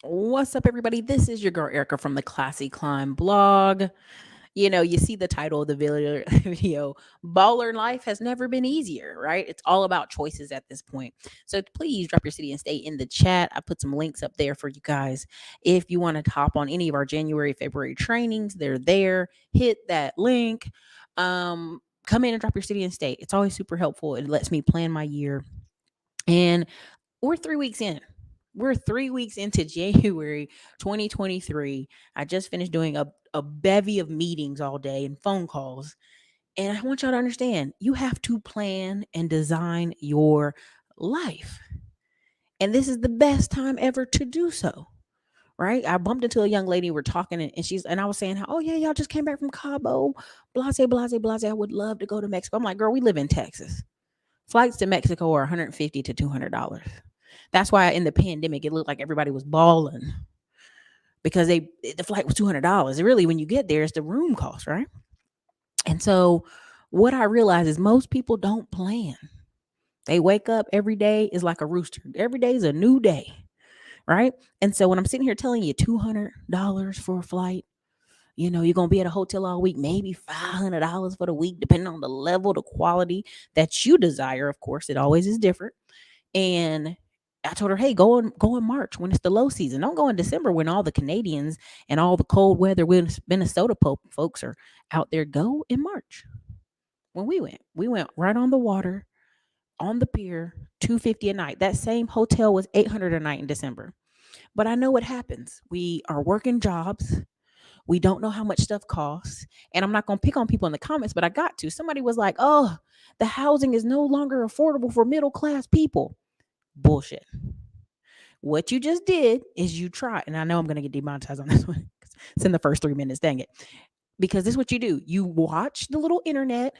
What's up, everybody? This is your girl Erica from the Classy Climb blog. You see the title of the video, video Baller Life has never been easier, right? It's all about choices at this point. So please drop your city and state in the chat. I put some links up there for you guys. If you want to hop on any of our January, February trainings, they're there. Hit that link. Come in and drop your city and state. It's always super helpful. It lets me plan my year. And we're 3 weeks in. We're 3 weeks into January 2023. I just finished doing a bevy of meetings all day and phone calls. And I want y'all to understand you have to plan and design your life. And this is the best time ever to do so. Right? I bumped into a young lady. We're talking, and I was saying, how, oh, yeah, y'all just came back from Cabo, blase, blase, blase. I would love to go to Mexico. I'm like, girl, we live in Texas. Flights to Mexico are $150 to $200. That's why in the pandemic it looked like everybody was balling because the flight was $200. Really, when you get there, it's the room cost, right? And so, what I realize is most people don't plan. They wake up every day is like a rooster. Every day is a new day, right? And so when I'm sitting here telling you $200 for a flight, you're gonna be at a hotel all week, maybe $500 for the week, depending on the level, the quality that you desire. Of course, it always is different. And I told her, hey, go in March when it's the low season. Don't go in December when all the Canadians and all the cold weather Minnesota folks are out there. Go in March. When we went right on the water, on the pier, 250 a night. That same hotel was 800 a night in December. But I know what happens. We are working jobs. We don't know how much stuff costs. And I'm not going to pick on people in the comments, but I got to. Somebody was like, oh, the housing is no longer affordable for middle class people. Bullshit. What you just did is you try, and I know I'm going to get demonetized on this one. It's in the first 3 minutes, dang it. Because this is what you do. You watch the little internet.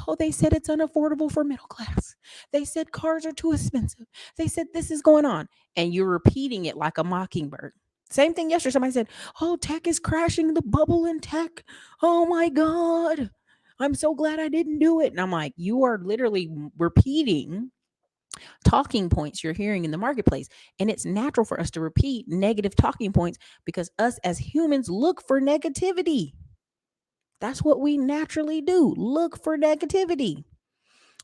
Oh, they said it's unaffordable for middle class. They said cars are too expensive. They said this is going on. And you're repeating it like a mockingbird. Same thing yesterday. Somebody said, oh, tech is crashing, the bubble in tech. Oh my God. I'm so glad I didn't do it. And I'm like, you are literally repeating talking points you're hearing in the marketplace. And it's natural for us to repeat negative talking points because us as humans look for negativity. That's what we naturally do. Look for negativity.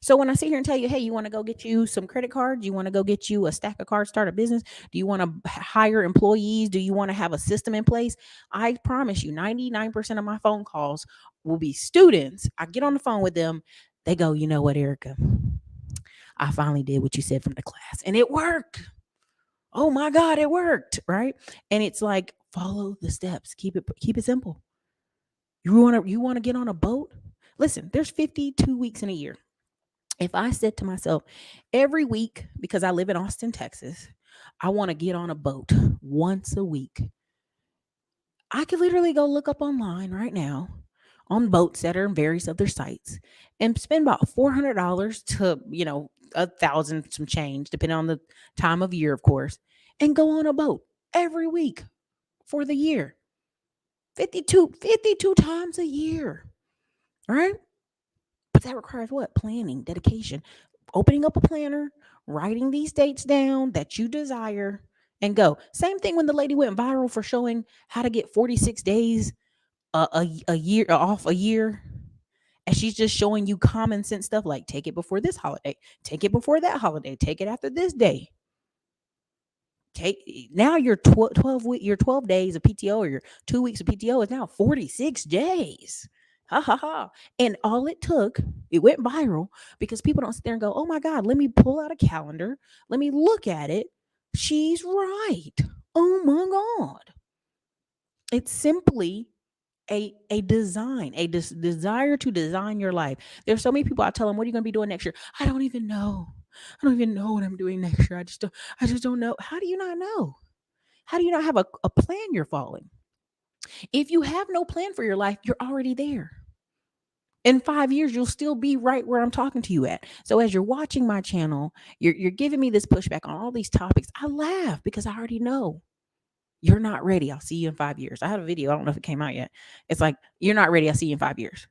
So when I sit here and tell you, hey, you want to go get you some credit cards? You want to go get you a stack of cards, start a business? Do you want to hire employees? Do you want to have a system in place? I promise you, 99% of my phone calls will be students. I get on the phone with them. They go, you know what, Erica? I finally did what you said from the class and it worked. Oh my God, it worked. Right. And it's like, follow the steps. Keep it simple. You want to get on a boat? Listen, there's 52 weeks in a year. If I said to myself every week, because I live in Austin, Texas, I want to get on a boat once a week, I could literally go look up online right now on Boatsetter and various other sites and spend about $400 to, 1,000 some change, depending on the time of year, of course, and go on a boat every week for the year. 52 times a year, right? But that requires what? Planning, dedication, opening up a planner, writing these dates down that you desire, and go. Same thing when the lady went viral for showing how to get 46 days a year off a year. And she's just showing you common sense stuff like take it before this holiday, take it before that holiday, take it after this day. Take now your 12 days of PTO or your 2 weeks of PTO is now 46 days. Ha ha ha. And all it went viral because people don't sit there and go, oh my God, let me pull out a calendar. Let me look at it. She's right. Oh my God. It's simply a design, desire to design your life. There's so many people I tell them, what are you going to be doing next year? I don't even know. I don't even know what I'm doing next year. I just don't know. How do you not know? How do you not have a plan you're following? If you have no plan for your life, you're already there. In 5 years, you'll still be right where I'm talking to you at. So as you're watching my channel, you're giving me this pushback on all these topics. I laugh because I already know you're not ready. I'll see you in 5 years. I have a video. I don't know if it came out yet. It's like, you're not ready. I'll see you in 5 years.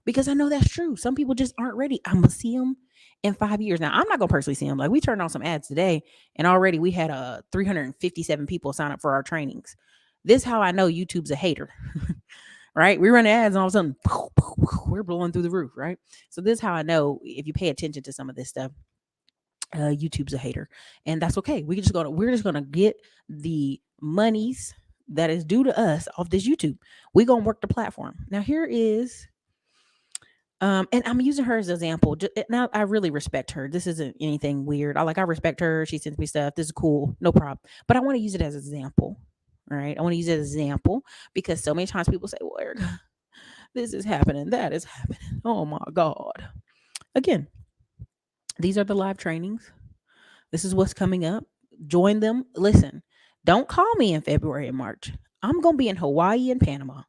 Because I know that's true. Some people just aren't ready. I'm going to see them in 5 years. Now, I'm not gonna personally see them. Like we turned on some ads today, and already we had 357 people sign up for our trainings. This how I know YouTube's a hater. Right? We run ads and all of a sudden we're blowing through the roof, right? So this is how I know if you pay attention to some of this stuff, YouTube's a hater. And that's okay. We're just gonna get the monies that is due to us off this YouTube. We're gonna work the platform. Now here is and I'm using her as an example. Now I really respect her. This isn't anything weird. I respect her. She sends me stuff. This is cool. No problem. But I want to use it as an example. All right. I want to use it as an example because so many times people say, well, Erica, this is happening. That is happening. Oh my God. Again, these are the live trainings. This is what's coming up. Join them. Listen, don't call me in February and March. I'm going to be in Hawaii and Panama.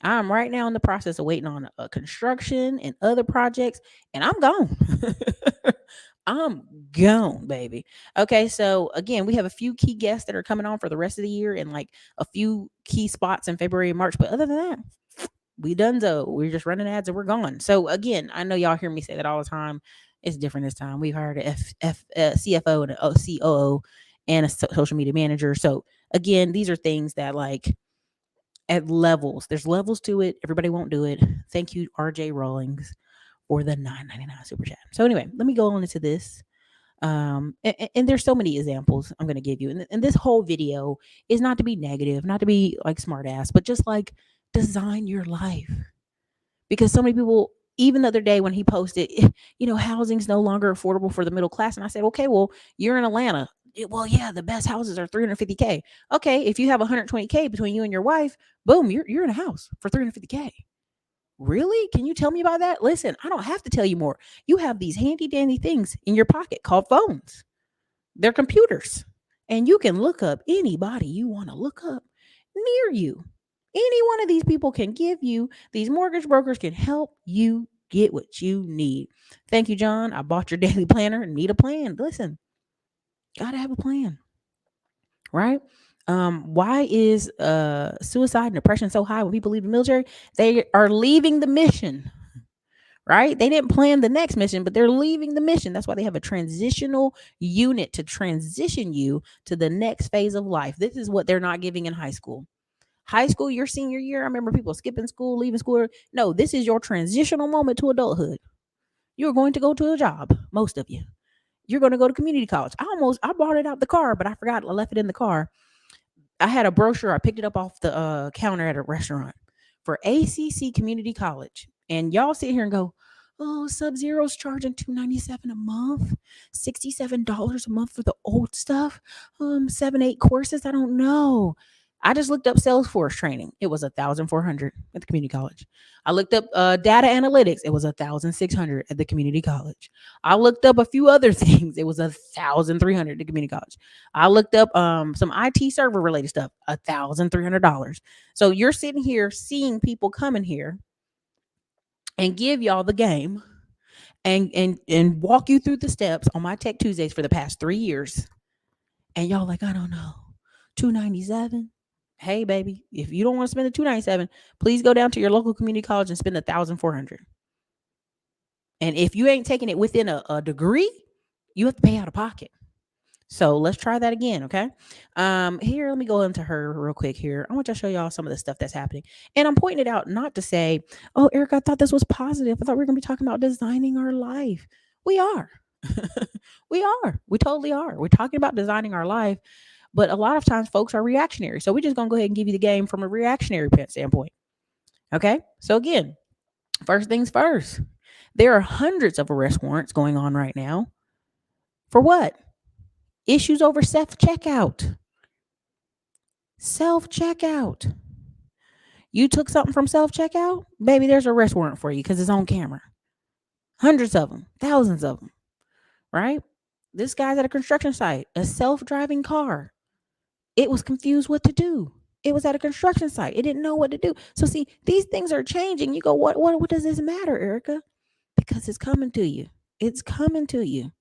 I'm right now in the process of waiting on a construction and other projects, and I'm gone. I'm gone, baby. Okay, so again, we have a few key guests that are coming on for the rest of the year and like a few key spots in February and March. But other than that, we done so. We're just running ads and we're gone. So again, I know y'all hear me say that all the time. It's different this time. We've hired a CFO and a COO and a social media manager. So again, these are things that like at levels. There's levels to it. Everybody won't do it. Thank you, RJ Rawlings, for the $9.99 super chat. So anyway, let me go on into this. And there's so many examples I'm going to give you. And this whole video is not to be negative, not to be like smart ass, but just like design your life. Because so many people, even the other day when he posted, housing's no longer affordable for the middle class. And I said, okay, well, you're in Atlanta. Well, yeah, the best houses are 350K. Okay, if you have 120K between you and your wife, boom, you're in a house for 350K. Really? Can you tell me about that? Listen, I don't have to tell you more. You have these handy dandy things in your pocket called phones. They're computers. And you can look up anybody you want to look up near you. Any one of these people can give you, these mortgage brokers can help you get what you need. Thank you, John. I bought your daily planner and need a plan. Listen, gotta have a plan, right? Why is suicide and depression so high when people leave the military? They are leaving the mission, right? They didn't plan the next mission, but they're leaving the mission. That's why they have a transitional unit to transition you to the next phase of life. This is what they're not giving in high school. High school, your senior year, I remember people skipping school, leaving school. No, this is your transitional moment to adulthood. You're going to go to a job, most of you. You're going to go to community college. I brought it out the car, but I forgot I left it in the car. I had a brochure. I picked it up off the counter at a restaurant for ACC Community College. And y'all sit here and go, oh, Sub-Zero's charging $297 a month, $67 a month for the old stuff. 7, 8 courses. I don't know. I just looked up Salesforce training. It was 1,400 at the community college. I looked up data analytics. It was 1,600 at the community college. I looked up a few other things. It was 1,300 at the community college. I looked up some IT server related stuff. $1,300. So you're sitting here seeing people coming here and give y'all the game and walk you through the steps on my Tech Tuesdays for the past 3 years. And y'all like, I don't know, $297. Hey, baby, if you don't want to spend the $297, please go down to your local community college and spend $1,400. And if you ain't taking it within a degree, you have to pay out of pocket. So let's try that again, okay? Here, let me go into her real quick here. I want to show y'all some of the stuff that's happening. And I'm pointing it out not to say, oh, Ericka, I thought this was positive. I thought we were going to be talking about designing our life. We are. We are. We totally are. We're talking about designing our life. But a lot of times folks are reactionary. So we're just going to go ahead and give you the game from a reactionary standpoint. Okay? So again, first things first. There are hundreds of arrest warrants going on right now. For what? Issues over self-checkout. Self-checkout. You took something from self-checkout? Baby, there's an arrest warrant for you because it's on camera. Hundreds of them. Thousands of them. Right? This guy's at a construction site. A self-driving car. It was confused what to do. It was at a construction site. It didn't know what to do. So see, these things are changing. You go, what does this matter, Ericka? Because it's coming to you. It's coming to you.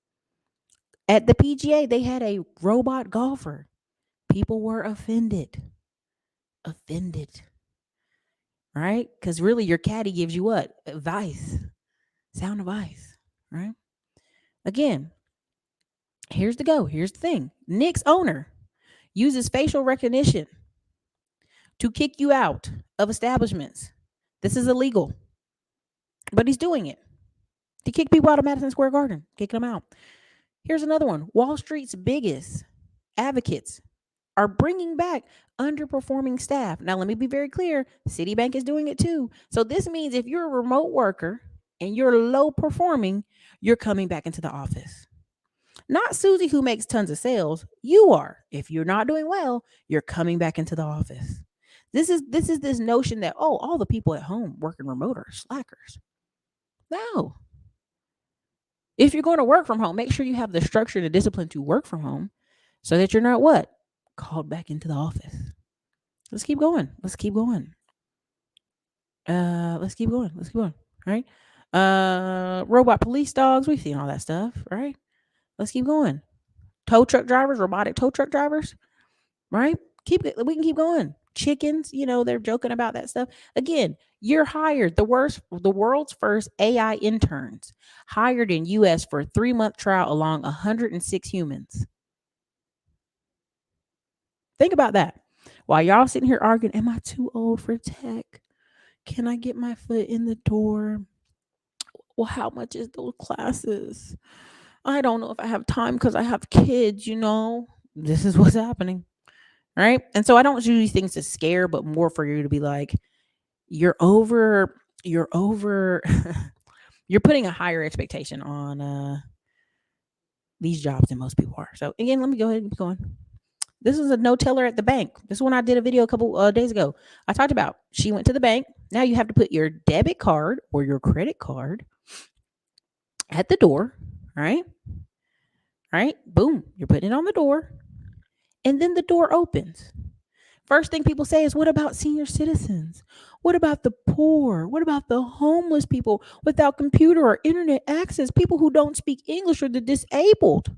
At the PGA, they had a robot golfer. People were offended. Offended. Right? Because really your caddy gives you what? Advice. Sound advice. Right? Again, here's the thing. Nick's owner uses facial recognition to kick you out of establishments. This is illegal, but he's doing it to kick people out of Madison Square Garden, kicking them out. Here's another one. Wall Street's biggest advocates are bringing back underperforming staff. Now, let me be very clear. Citibank is doing it too. So this means if you're a remote worker and you're low performing, you're coming back into the office. Not Susie who makes tons of sales. You are. If you're not doing well, you're coming back into the office. This is this notion that, oh, all the people at home working remote are slackers. No. If you're going to work from home, make sure you have the structure and the discipline to work from home so that you're not what? Called back into the office. Let's keep going. Let's keep going. Let's keep going. Let's keep going. Right? Robot police dogs. We've seen all that stuff, right? Let's keep going. Tow truck drivers, robotic tow truck drivers, right? We can keep going. Chickens, they're joking about that stuff. Again, you're hired. The world's first AI interns hired in US for a 3-month trial along 106 humans. Think about that. While y'all sitting here arguing, am I too old for tech? Can I get my foot in the door? Well, how much is those classes? I don't know if I have time because I have kids, This is what's happening. Right. And so I don't do these things to scare, but more for you to be like, you're over, you're putting a higher expectation on these jobs than most people are. So again, let me go ahead and keep going. This is a no teller at the bank. This is when I did a video a couple days ago. I talked about she went to the bank. Now you have to put your debit card or your credit card at the door, right? Right? Boom. You're putting it on the door. And then the door opens. First thing people say is, what about senior citizens? What about the poor? What about the homeless people without computer or internet access? People who don't speak English or the disabled.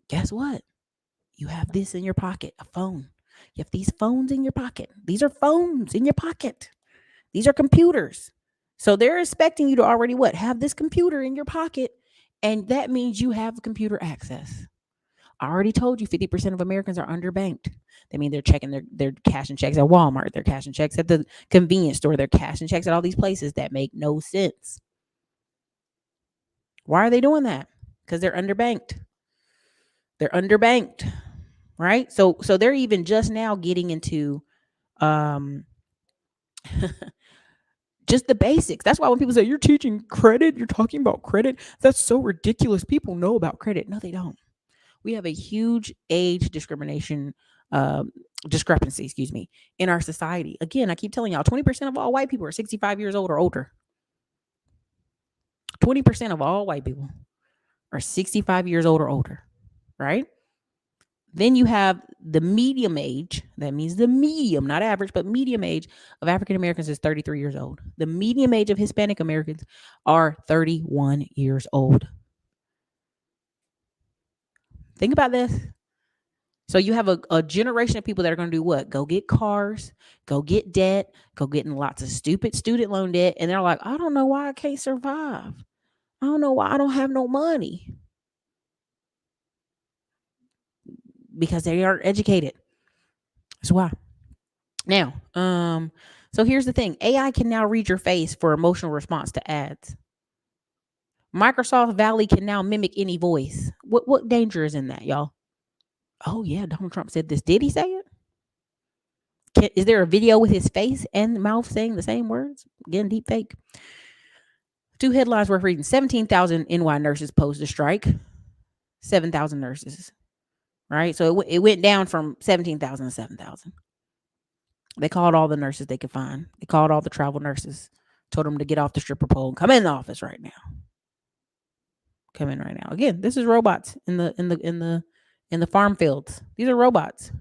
Guess what? You have this in your pocket, a phone. You have these phones in your pocket. These are phones in your pocket. These are computers. So they're expecting you to already what? Have this computer in your pocket. And that means you have computer access. I already told you 50% of Americans are underbanked. That means they're checking their cashing checks at Walmart. They're cashing checks at the convenience store. They're cashing checks at all these places that make no sense. Why are they doing that? Because they're underbanked. They're underbanked, right? So they're even just now getting into just the basics. That's why when people say you're teaching credit, you're talking about credit, that's so ridiculous. People know about credit. No, they don't. We have a huge age discrimination discrepancy, in our society. Again, I keep telling y'all, 20% of all white people are 65 years old or older. 20% of all white people are 65 years old or older, right? Then you have the medium age. That means the medium, not average, but medium age of African Americans is 33 years old. The medium age of Hispanic Americans are 31 years old. Think about this. So you have a generation of people that are going to do what? Go get cars, go get debt, go get in lots of stupid student loan debt. And they're like, I don't know why I can't survive. I don't know why I don't have no money. Because they aren't educated. That's why. Now, so here's the thing. AI can now read your face for emotional response to ads. Microsoft Valley can now mimic any voice. What danger is in that, y'all? Oh yeah, Donald Trump said this. Did he say it? Is there a video with his face and mouth saying the same words? Again, deep fake. 2 headlines worth reading. 17,000 NY nurses posed a strike. 7,000 nurses. Right? So it went down from 17,000 to 7,000. They called all the nurses they could find. They called all the travel nurses. Told them to get off the stripper pole and come in the office right now. Come in right now. Again, this is robots in the farm fields. These are robots.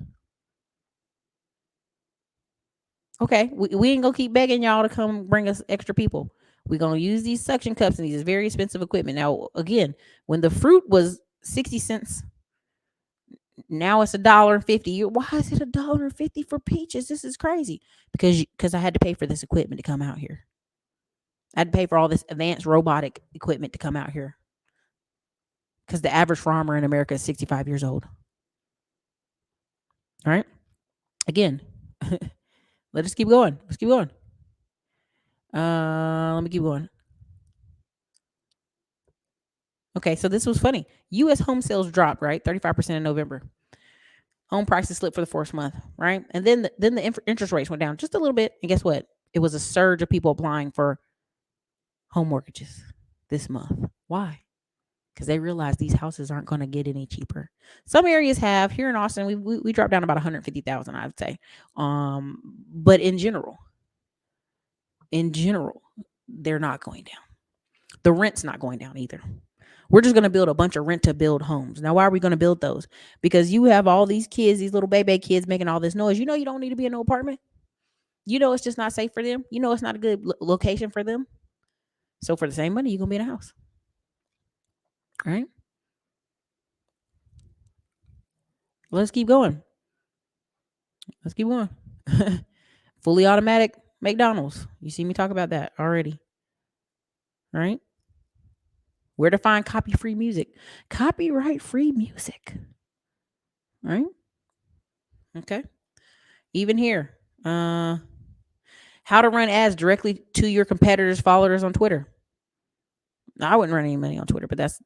Okay, we ain't gonna keep begging y'all to come bring us extra people. We're gonna use these suction cups and these very expensive equipment. Now, again, when the fruit was 60 cents, now it's $1.50. Why is it $1.50 for peaches? This is crazy. Because I had to pay for this equipment to come out here. I had to pay for all this advanced robotic equipment to come out here. because the average farmer in America is 65 years old. All right. Again, let us keep going. Let's keep going. Let me keep going. Okay, so this was funny. U.S. home sales dropped, right? 35% in November. Home prices slipped for the fourth month, right? And then the interest rates went down just a little bit. And guess what? It was a surge of people applying for home mortgages this month. Why? Because they realize these houses aren't going to get any cheaper. Some areas have. Here in Austin, we dropped down about 150,000, I would say. But in general, they're not going down. The rent's not going down either. We're just going to build a bunch of rent to build homes. Now, why are we going to build those? Because you have all these kids, these little baby kids making all this noise. You know, you don't need to be in no apartment. You know, it's just not safe for them. You know, it's not a good location for them. So for the same money, you're going to be in a house. All right. Let's keep going. Let's keep going. Fully automatic McDonald's. You see me talk about that already. All right. Where to find copy-free music? Copyright-free music. All right. Okay. Even here. How to run ads directly to your competitors' followers on Twitter. Now, I wouldn't run any money on Twitter, but that's,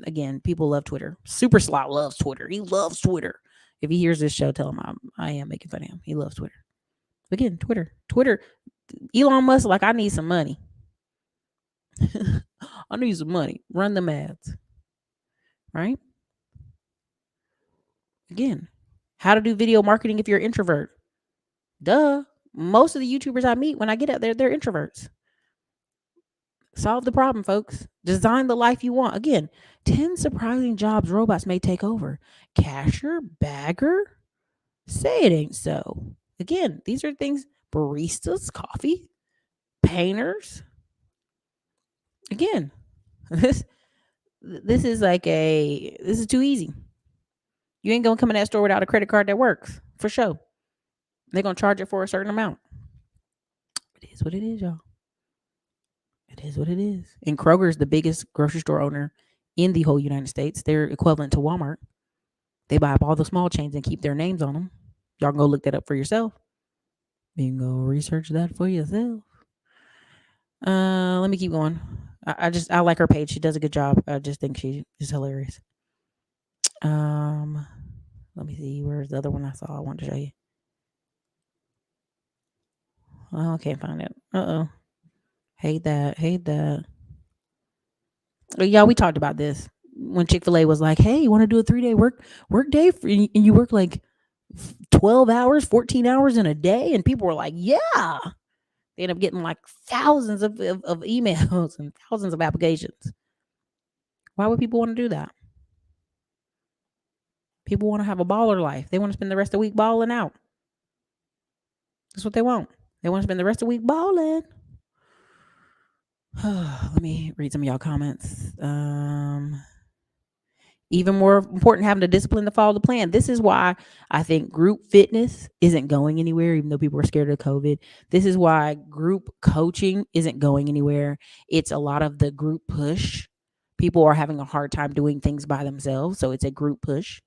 again, people love Twitter. Super Slot loves Twitter. He loves Twitter. If he hears this show, tell him I am making fun of him. He loves Twitter. Again, Twitter. Elon Musk, like, I need some money. I need some money. Run them ads. Right? Again, how to do video marketing if you're an introvert. Duh. Most of the YouTubers I meet when I get out there, they're introverts. Solve the problem, folks. Design the life you want. Again, 10 surprising jobs robots may take over. Cashier, bagger. Say it ain't so. Again, these are things, baristas, coffee, painters. Again, this is too easy. You ain't gonna come in that store without a credit card that works, for sure. They're gonna charge it for a certain amount. It is what it is, y'all. It is what it is. And Kroger is the biggest grocery store owner in the whole United States. They're equivalent to Walmart. They buy up all the small chains and keep their names on them. Y'all can go look that up for yourself. You can go research that for yourself. Let me keep going. I like her page. She does a good job. I just think she is hilarious. Let me see. Where's the other one I saw? I want to show you. Oh, I can't find it. Hate that. Yeah, we talked about this when Chick-fil-A was like, "Hey, you want to do a 3-day work day and you work like 12 hours, 14 hours in a day?" And people were like, "Yeah." They end up getting like thousands of emails and thousands of applications. Why would people want to do that? People want to have a baller life. They want to spend the rest of the week balling out. That's what they want. They want to spend the rest of the week balling. Let me read some of y'all comments. Even more important, having the discipline to follow the plan. This is why I think group fitness isn't going anywhere, even though people are scared of COVID. This is why group coaching isn't going anywhere. It's a lot of the group push. People are having a hard time doing things by themselves, so it's a group push.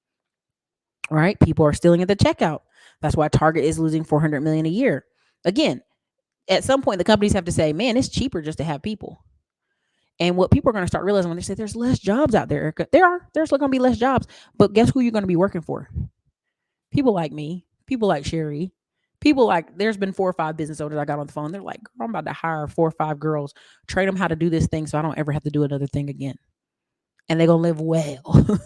Right? People are stealing at the checkout. That's why Target is losing $400 million a year. Again, at some point, the companies have to say, "Man, it's cheaper just to have people." And what people are going to start realizing when they say there's less jobs out there, Ericka, there's still going to be less jobs, but guess who you're going to be working for? People like me, people like Sherry, people like, there's been 4 or 5 business owners I got on the phone. They're like, "Girl, I'm about to hire 4 or 5 girls, train them how to do this thing so I don't ever have to do another thing again." And they're going to live well.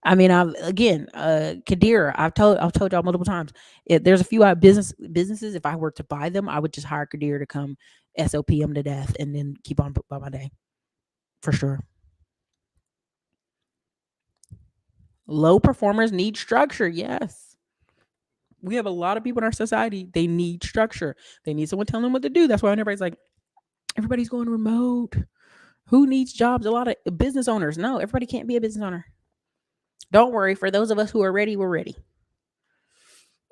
I mean, Kadira, I've told y'all multiple times. There's a few businesses. If I were to buy them, I would just hire Kadira to come SOP them to death and then keep on by my day, for sure. Low performers need structure. Yes, we have a lot of people in our society. They need structure. They need someone telling them what to do. That's why everybody's like, everybody's going remote. Who needs jobs? A lot of business owners. No, everybody can't be a business owner. Don't worry. For those of us who are ready, we're ready.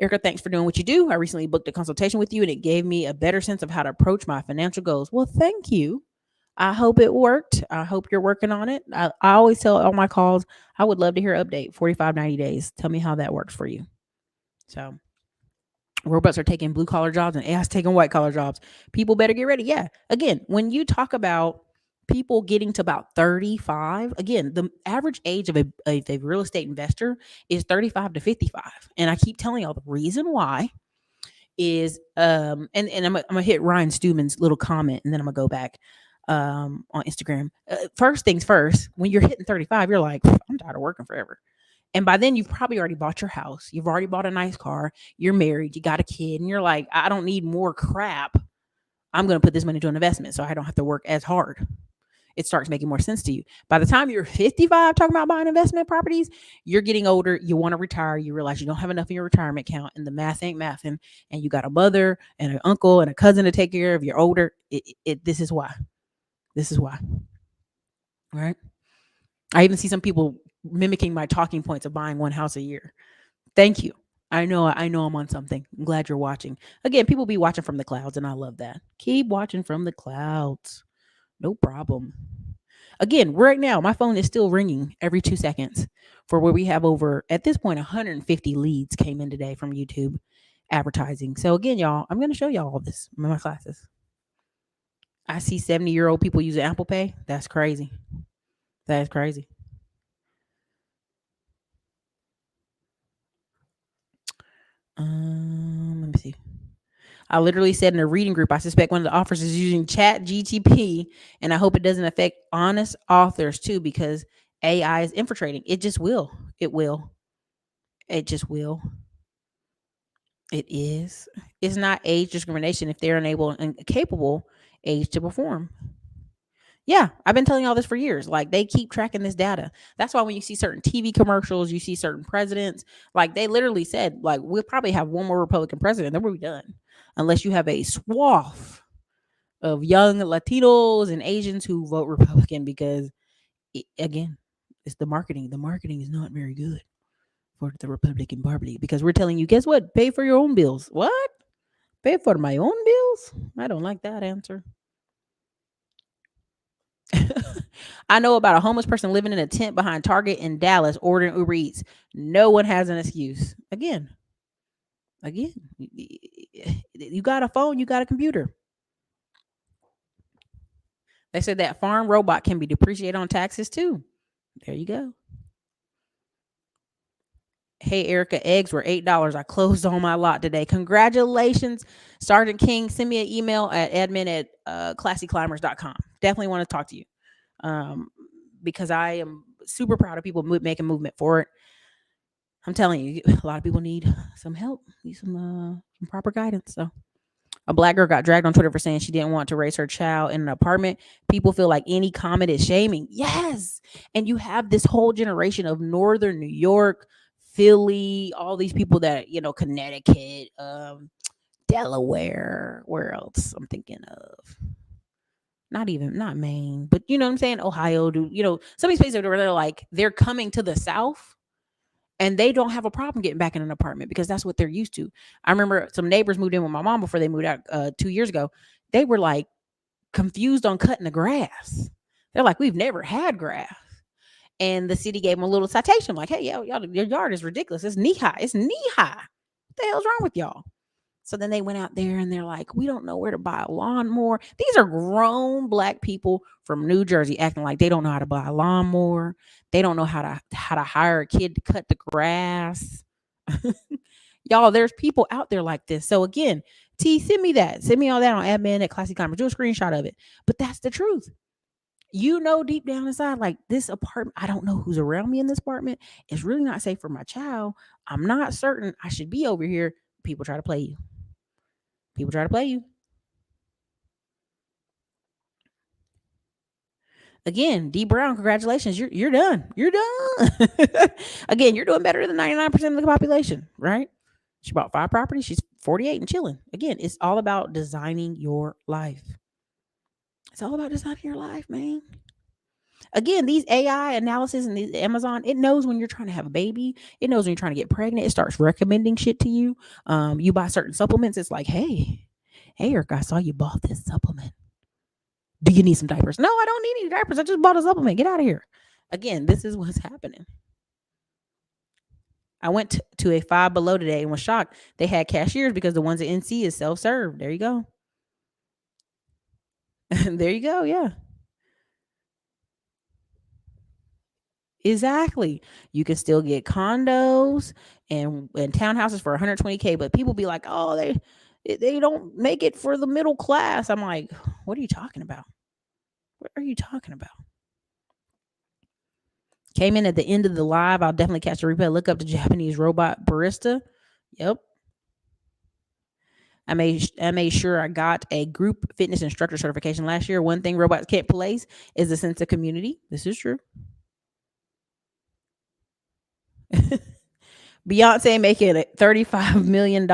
Ericka, thanks for doing what you do. I recently booked a consultation with you and it gave me a better sense of how to approach my financial goals. Well, thank you. I hope it worked. I hope you're working on it. I always tell all my calls, I would love to hear update 45, 90 days. Tell me how that works for you. So robots are taking blue collar jobs and AI's taking white collar jobs. People better get ready. Yeah. Again, when you talk about people getting to about 35, again, the average age of a real estate investor is 35 to 55. And I keep telling y'all the reason why is and I'm gonna hit Ryan Stewman's little comment and then I'm gonna go back on Instagram. First things first, when you're hitting 35, you're like, I'm tired of working forever. And by then you've probably already bought your house, you've already bought a nice car, you're married, you got a kid, and you're like, I don't need more crap. I'm gonna put this money into an investment so I don't have to work as hard. It starts making more sense to you. By the time you're 55 talking about buying investment properties, you're getting older, you want to retire, you realize you don't have enough in your retirement account and the math ain't mathing, and you got a mother and an uncle and a cousin to take care of, you're older. This is why. This is why. Right? I even see some people mimicking my talking points of buying one house a year. Thank you. I know I'm on something. I'm glad you're watching. Again, people be watching from the clouds and I love that. Keep watching from the clouds. No problem. Again, right now, my phone is still ringing every 2 seconds for where we have over, at this point, 150 leads came in today from YouTube advertising. So, again, y'all, I'm going to show y'all all this in my classes. I see 70-year-old people using Apple Pay. That's crazy. That is crazy. Let me see. I literally said in a reading group, I suspect one of the authors is using Chat GTP, and I hope it doesn't affect honest authors too, because AI is infiltrating. It just will. It will. It just will. It is. It's not age discrimination if they're unable and capable age to perform. Yeah, I've been telling y'all this for years. Like they keep tracking this data. That's why when you see certain TV commercials, you see certain presidents, like they literally said, like we'll probably have one more Republican president, then we'll be done. Unless you have a swath of young Latinos and Asians who vote Republican because again, it's the marketing. The marketing is not very good for the Republican Party because we're telling you, guess what? Pay for your own bills. What? Pay for my own bills? I don't like that answer. I know about a homeless person living in a tent behind Target in Dallas ordering Uber Eats. No one has an excuse. Again, you got a phone, you got a computer. They said that farm robot can be depreciated on taxes too. There you go. Hey, Ericka, eggs were $8. I closed on my lot today. Congratulations, Sergeant King. Send me an email at admin@classyclimbers.com. Definitely want to talk to you because I am super proud of people making movement for it. I'm telling you, a lot of people need some help, need some proper guidance. So, a black girl got dragged on Twitter for saying she didn't want to raise her child in an apartment. People feel like any comment is shaming. Yes. And you have this whole generation of Northern New York, Philly, all these people that, Connecticut, Delaware, where else I'm thinking of? Not Maine, but you know what I'm saying? Ohio, some of these places where they're like, they're coming to the South and they don't have a problem getting back in an apartment because that's what they're used to. I remember some neighbors moved in with my mom before they moved out 2 years ago. They were like confused on cutting the grass. They're like, we've never had grass. And the city gave them a little citation, like, hey, y'all, your yard is ridiculous. It's knee high. It's knee high. What the hell's wrong with y'all? So then they went out there and they're like, we don't know where to buy a lawnmower. These are grown black people from New Jersey acting like they don't know how to buy a lawnmower. They don't know how to hire a kid to cut the grass. Y'all, there's people out there like this. So again, T, send me that. Send me all that on admin at Classy Climbers. Do a screenshot of it. But that's the truth. Deep down inside, like this apartment, I don't know who's around me in this apartment. It's really not safe for my child. I'm not certain I should be over here. People try to play you. People try to play you. Again, D Brown, congratulations. You're done. You're done. Again, you're doing better than 99% of the population, right? She bought 5 properties. She's 48 and chilling. Again, it's all about designing your life. It's all about designing your life, man. Again, these AI analysis and these Amazon, it knows when you're trying to have a baby. It knows when you're trying to get pregnant. It starts recommending shit to you. You buy certain supplements. It's like, hey, Eric, I saw you bought this supplement. Do you need some diapers? No, I don't need any diapers. I just bought a supplement. Get out of here. Again, this is what's happening. I went to a Five Below today and was shocked. They had cashiers because the ones at NC is self-serve. There you go. There you go. Yeah. Exactly. You can still get condos and townhouses for 120K, but people be like, "Oh, they don't make it for the middle class." I'm like, "What are you talking about? What are you talking about?" Came in at the end of the live. I'll definitely catch the replay. Look up the Japanese robot barista. Yep. I made sure I got a group fitness instructor certification last year. One thing robots can't place is a sense of community. This is true. Beyonce making $35 million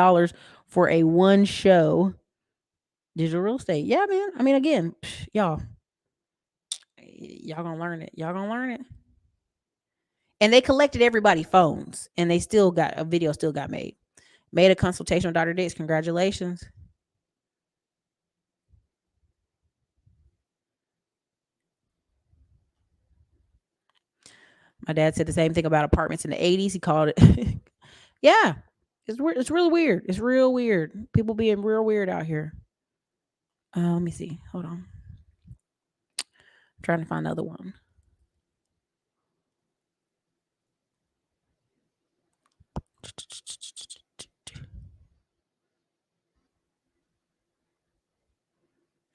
for a one show digital real estate. Yeah, man. I mean, again, y'all gonna learn it. Y'all gonna learn it. And they collected everybody's phones, and they still got a video. Still got made. Made a consultation with Dr. Dix. Congratulations. My dad said the same thing about apartments in the 80s. He called it. Yeah, it's weird. It's really weird. It's real weird. People being real weird out here. Let me see. Hold on. I'm trying to find another one.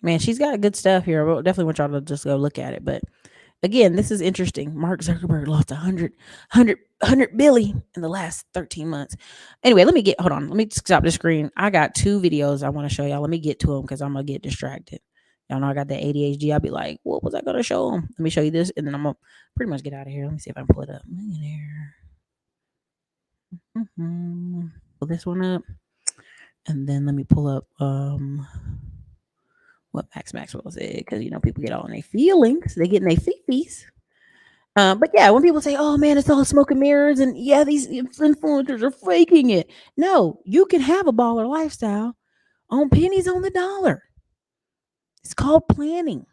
Man, she's got good stuff here. I definitely want y'all to just go look at it. But again, this is interesting. Mark Zuckerberg lost 100 billion in the last 13 months. Anyway, hold on. Let me stop the screen. I got two videos I want to show y'all. Let me get to them because I'm going to get distracted. Y'all know I got that ADHD. I'll be like, what was I going to show them? Let me show you this. And then I'm going to pretty much get out of here. Let me see if I can pull it up. Millionaire. Pull this one up. And then let me pull up what Max Maxwell said, because people get all in their feelings, they get in their fifis. But yeah, when people say, "Oh man, it's all smoke and mirrors," and yeah, these influencers are faking it. No, you can have a baller lifestyle on pennies on the dollar. It's called planning.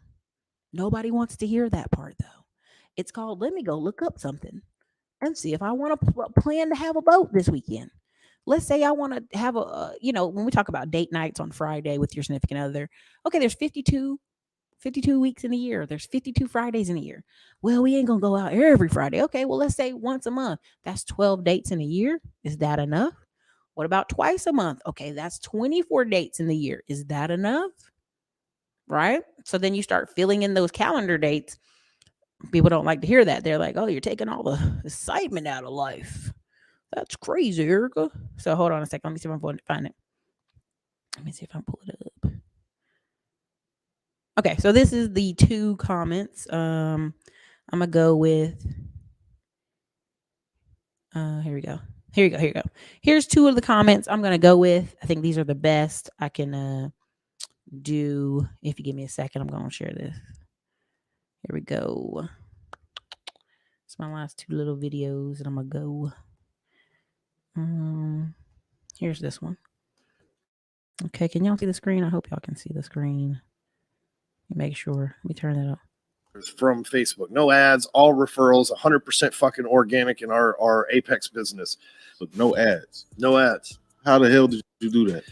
Nobody wants to hear that part though. It's called, let me go look up something and see if I want to plan to have a boat this weekend. Let's say I want to have when we talk about date nights on Friday with your significant other, okay, there's 52 weeks in a year. There's 52 Fridays in a year. Well, we ain't going to go out every Friday. Okay, well, let's say once a month. That's 12 dates in a year. Is that enough? What about twice a month? Okay, that's 24 dates in the year. Is that enough? Right? So then you start filling in those calendar dates. People don't like to hear that. They're like, "Oh, you're taking all the excitement out of life. That's crazy, Ericka." So hold on a second. Let me see if I'm going to find it. Let me see if I can pull it up. Okay, so this is the two comments. I'm gonna go with. Here we go. Here you go. Here's two of the comments I'm gonna go with. I think these are the best I can do. If you give me a second, I'm gonna share this. Here we go. It's my last two little videos, and I'm gonna go. Here's this one. Okay, can y'all see the screen? I hope y'all can see the screen. Make sure. Let me turn that up. From Facebook, no ads, all referrals, 100% fucking organic in our Apex business. But no ads. No ads. How the hell did you do that?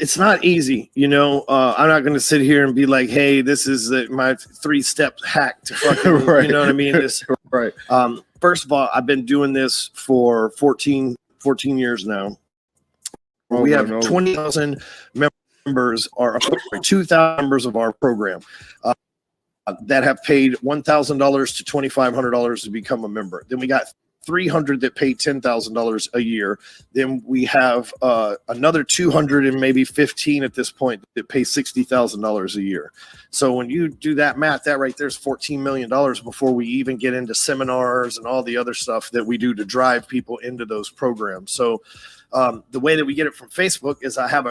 It's not easy, I'm not going to sit here and be like, "Hey, this is my 3-step hack to fucking," right. You know what I mean? Right. First of all, I've been doing this for 14 years now. We have 20,000 members, or 2,000 members of our program that have paid $1,000 to $2,500 to become a member. Then we got 300 that pay $10,000 a year. Then we have another 200 and maybe 15 at this point that pay $60,000 a year. So when you do that math, that right there's $14 million before we even get into seminars and all the other stuff that we do to drive people into those programs. So the way that we get it from Facebook is I have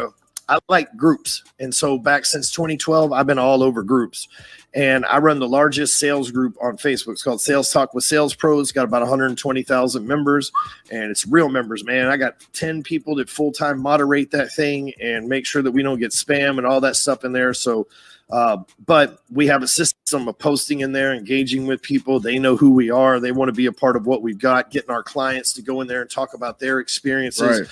I like groups. And so back since 2012, I've been all over groups. And I run the largest sales group on Facebook. It's called Sales Talk with Sales Pros. Got about 120,000 members, and it's real members, man. I got 10 people that full-time moderate that thing and make sure that we don't get spam and all that stuff in there. So, but we have a system of posting in there, engaging with people. They know who we are. They want to be a part of what we've got, getting our clients to go in there and talk about their experiences. Right.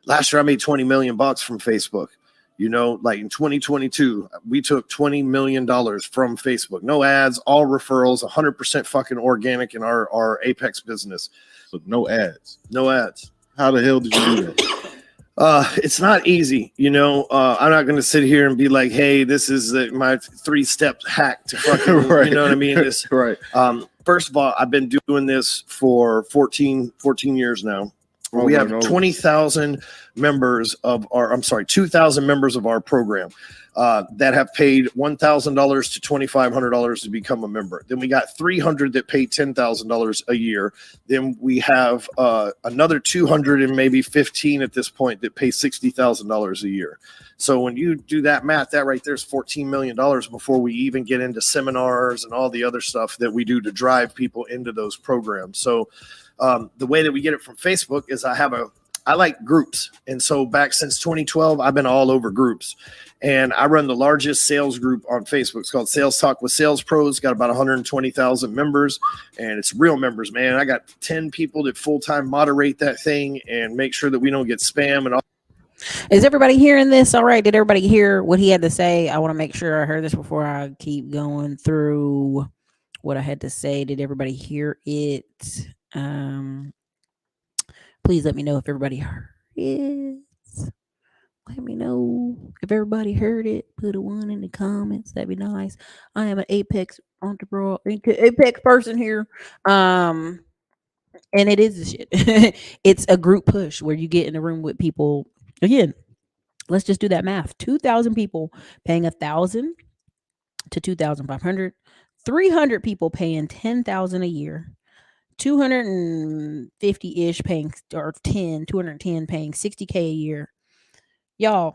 Last year, I made $20 million from Facebook. You know, like in 2022, we took $20 million from Facebook. No ads, all referrals, 100% fucking organic in our Apex business. So no ads. No ads. How the hell did you do that? It's not easy. You know, I'm not going to sit here and be like, hey, this is my 3-step hack to fucking, Right. You know what I mean? This, Right. First of all, I've been doing this for 14 years now. We have 20,000 members of our, 2,000 members of our program that have paid $1,000 to $2,500 to become a member. Then we got 300 that pay $10,000 a year. Then we have another 200 and maybe 15 at this point that pay $60,000 a year. So when you do that math, that right there is $14 million before we even get into seminars and all the other stuff that we do to drive people into those programs. So the way that we get it from Facebook is I like groups. And so back since 2012, I've been all over groups. And I run the largest sales group on Facebook. It's called Sales Talk with Sales Pros. Got about 120,000 members, and it's real members, man. I got 10 people that full-time moderate that thing and make sure that we don't get spam and all. Is everybody hearing this? All right. Did everybody hear what he had to say? I want to make sure I heard this before I keep going through what I had to say. Did everybody hear it? Please let me know if everybody heard it. Let me know if everybody heard it. Put a 1 in the comments. That'd be nice. I am an Apex entrepreneur, Apex person here. And it is the shit. It's a group push where you get in a room with people. Again, let's just do that math. 2,000 people paying 1,000 to 2,500. 300 people paying 10,000 a year. 250-ish paying, or 210 paying $60K a year. Y'all,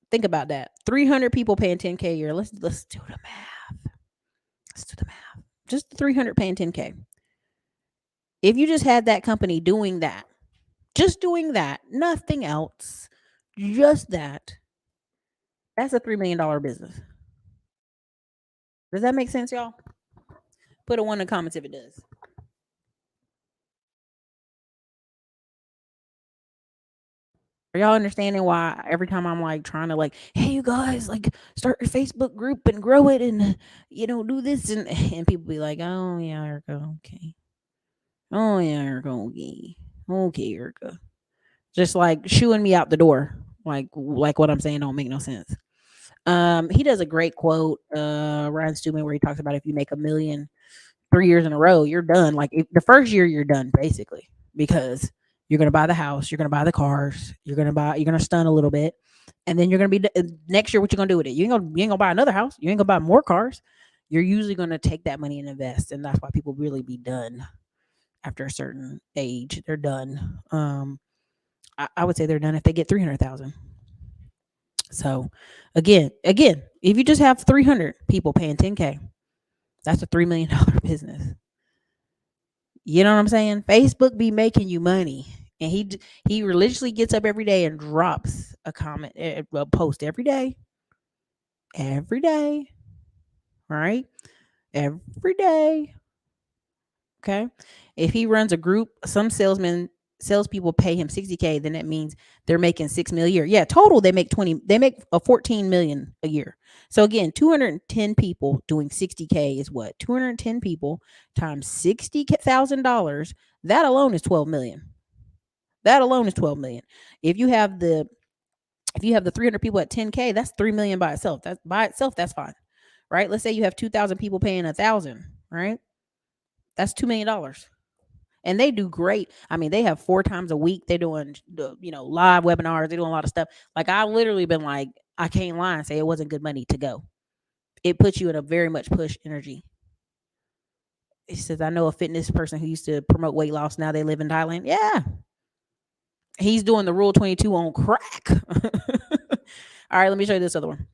think about that. 300 people paying $10K a year. Let's do the math. Let's do the math. Just 300 paying $10K. If you just had that company doing that, just doing that, nothing else, just that, that's a $3 million business. Does that make sense, y'all? Put a 1 in the comments if it does. Are y'all understanding why every time I'm like trying to like, hey, you guys, like start your Facebook group and grow it and, you know, do this and people be like, oh, yeah, Ericka, okay. Oh, yeah, Ericka, okay. Okay, Ericka. Just like shooing me out the door. Like what I'm saying don't make no sense. He does a great quote, Ryan Stewman, where he talks about if you make $1 million 3 years in a row, you're done. Like the first year you're done basically, because you're going to buy the house, you're going to buy the cars, you're going to stun a little bit. And then you're going to be next year. What you going to do with it? You ain't going to buy another house. You ain't going to buy more cars. You're usually going to take that money and invest. And that's why people really be done after a certain age. They're done. I would say they're done if they get 300,000. So again, if you just have 300 people paying $10K, that's a $3 million business. You know what I'm saying? Facebook be making you money, and he religiously gets up every day and drops a comment, a post every day, right? Every day. Okay. If he runs a group, some salespeople pay him $60K, then that means they're making $6 million a year. Yeah, total they make a $14 million a year. So again, 210 people doing $60K is what? 210 people times $60,000. That alone is $12 million. That alone is $12 million. If you have the 300 people at $10K, that's $3 million by itself. That's fine, right? Let's say you have 2,000 people paying $1,000, right? That's $2 million. And they do great. I mean, they have 4 times a week. They're doing, live webinars. They're doing a lot of stuff. Like I literally been like, I can't lie and say it wasn't good money to go. It puts you in a very much push energy. It says, I know a fitness person who used to promote weight loss. Now they live in Thailand. Yeah. He's doing the Rule 22 on crack. All right, let me show you this other one.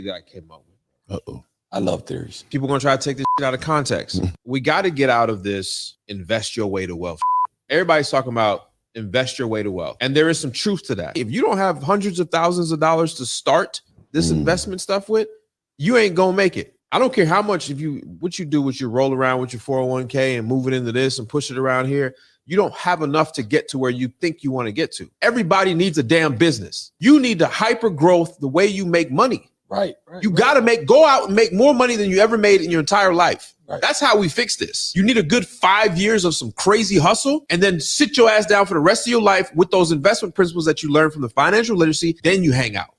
That I came up with. Uh-oh. I love theories. People gonna try to take this shit out of context. We got to get out of this invest your way to wealth. Everybody's talking about invest your way to wealth. And there is some truth to that. If you don't have hundreds of thousands of dollars to start this investment stuff with, you ain't gonna make it. I don't care how much, what you do with your roll around with your 401k and move it into this and push it around here, you don't have enough to get to where you think you want to get to. Everybody needs a damn business. You need to hyper growth the way you make money. Right. You got to go out and make more money than you ever made in your entire life. Right. That's how we fix this. You need a good 5 years of some crazy hustle and then sit your ass down for the rest of your life with those investment principles that you learned from the financial literacy. Then you hang out.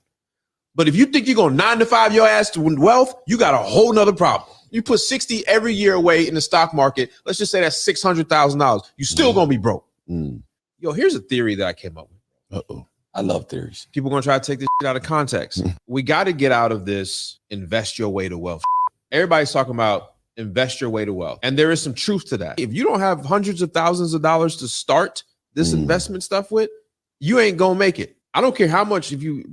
But if you think you're going to 9 to 5 your ass to win wealth, you got a whole nother problem. You put 60 every year away in the stock market. Let's just say that's $600,000. You still going to be broke. Yo, here's a theory that I came up with. Uh-oh. I love theories. People are going to try to take this shit out of context. We got to get out of this invest your way to wealth. Everybody's talking about invest your way to wealth. And there is some truth to that. If you don't have hundreds of thousands of dollars to start this investment stuff with, you ain't going to make it. I don't care how much,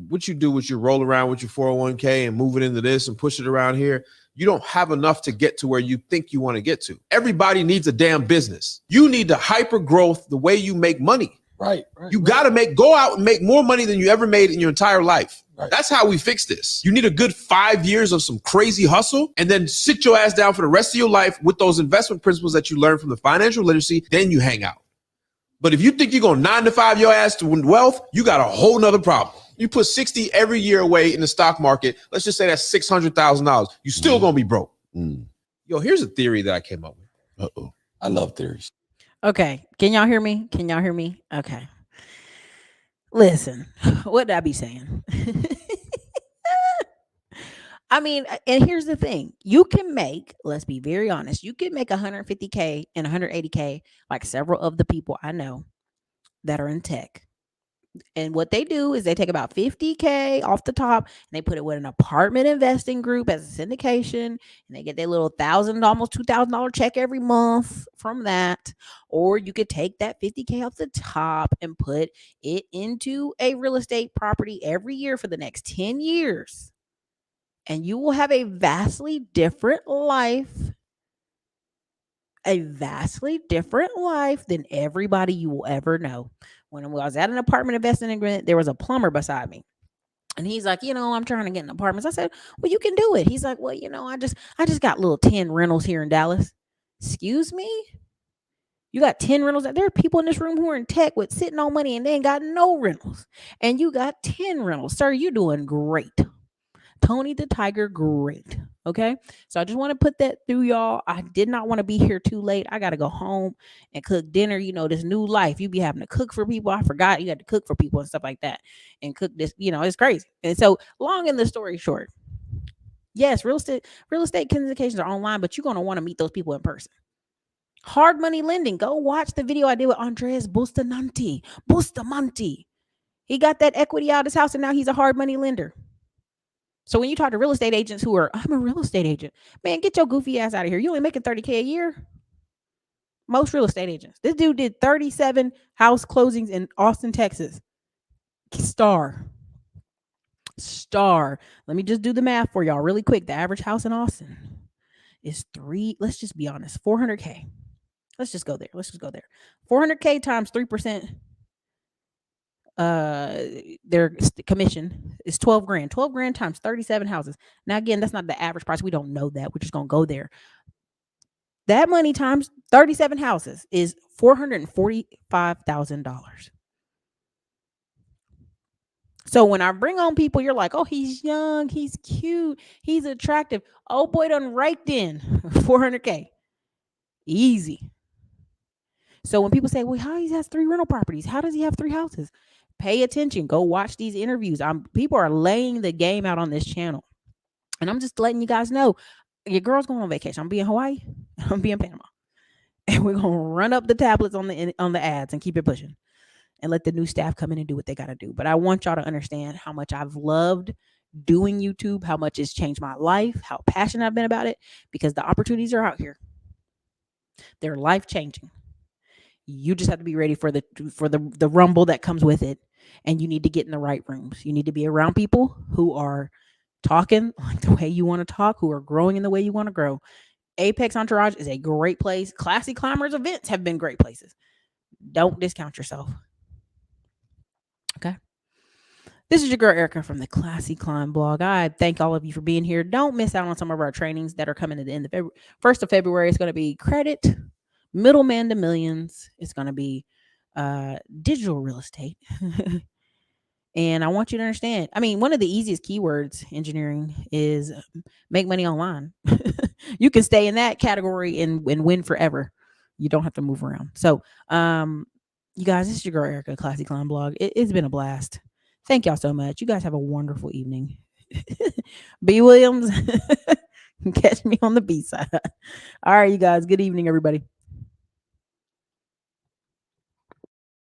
what you do with your roll around with your 401k and move it into this and push it around here, you don't have enough to get to where you think you want to get to. Everybody needs a damn business. You need to hyper growth the way you make money. Right. You got to go out and make more money than you ever made in your entire life. Right. That's how we fix this. You need a good 5 years of some crazy hustle and then sit your ass down for the rest of your life with those investment principles that you learned from the financial literacy. Then you hang out. But if you think you're going to 9 to 5 your ass to win wealth, you got a whole nother problem. You put 60 every year away in the stock market. Let's just say that's $600,000. You still going to be broke. Yo, here's a theory that I came up with. Uh-oh. I love theories. Okay. Can y'all hear me? Okay. Listen, what did I be saying? I mean, and here's the thing. You can make, let's be very honest, you can make 150K and 180K like several of the people I know that are in tech. And what they do is they take about 50K off the top and they put it with an apartment investing group as a syndication, and they get their little $1,000, almost $2,000 check every month from that. Or you could take that 50K off the top and put it into a real estate property every year for the next 10 years. And you will have a vastly different life. A vastly different life than everybody you will ever know. When I was at an apartment investing agreement, there was a plumber beside me. And he's like, I'm trying to get in apartments. I said, well, you can do it. He's like, well, I just got little 10 rentals here in Dallas. Excuse me? You got 10 rentals? There are people in this room who are in tech with sitting on money and they ain't got no rentals. And you got 10 rentals. Sir, you're doing great. Tony the Tiger, great. Okay. So I just want to put that through y'all. I did not want to be here too late. I got to go home and cook dinner. This new life, you be having to cook for people. I forgot you had to cook for people and stuff like that and cook this, it's crazy. And so long in the story short, yes, real estate syndications are online, but you're going to want to meet those people in person. Hard money lending. Go watch the video I did with Andres Bustamante. He got that equity out of his house and now he's a hard money lender. So when you talk to real estate agents who are, I'm a real estate agent, man, get your goofy ass out of here. You only making $30K a year. Most real estate agents. This dude did 37 house closings in Austin, Texas. Star. Let me just do the math for y'all really quick. The average house in Austin is let's just be honest, 400K. Let's just go there. 400K times 3%. Their commission is 12 grand. 12 grand times 37 houses. Now again, that's not the average price. We don't know that. We're just gonna go there. That money times 37 houses is $445,000. So when I bring on people, you're like, oh, he's young, he's cute, he's attractive. Oh boy, done raked in 400K. Easy. So when people say, well, how he has 3 rental properties? How does he have 3 houses? Pay attention. Go watch these interviews. People are laying the game out on this channel. And I'm just letting you guys know, your girl's going on vacation. I'm being Hawaii. I'm being Panama. And we're going to run up the tablets on the ads and keep it pushing. And let the new staff come in and do what they got to do. But I want y'all to understand how much I've loved doing YouTube, how much it's changed my life, how passionate I've been about it, because the opportunities are out here. They're life changing. You just have to be ready for the rumble that comes with it, and you need to get in the right rooms. You need to be around people who are talking like the way you want to talk, who are growing in the way you want to grow. Apex Entourage is a great place. Classy Climbers events have been great places. Don't discount yourself. Okay. This is your girl Ericka from the Classy Climb blog. I thank all of you for being here. Don't miss out on some of our trainings that are coming at the end of February. 1st of February, it's going to be credit, middleman to millions. It's going to be digital real estate. And I want you to understand, I mean, one of the easiest keywords engineering is make money online. You can stay in that category and win forever. You don't have to move around. So, you guys, this is your girl Ericka, Classy Climb blog. It's been a blast. Thank y'all so much. You guys have a wonderful evening. B. Williams, catch me on the B side. All right, you guys. Good evening, everybody.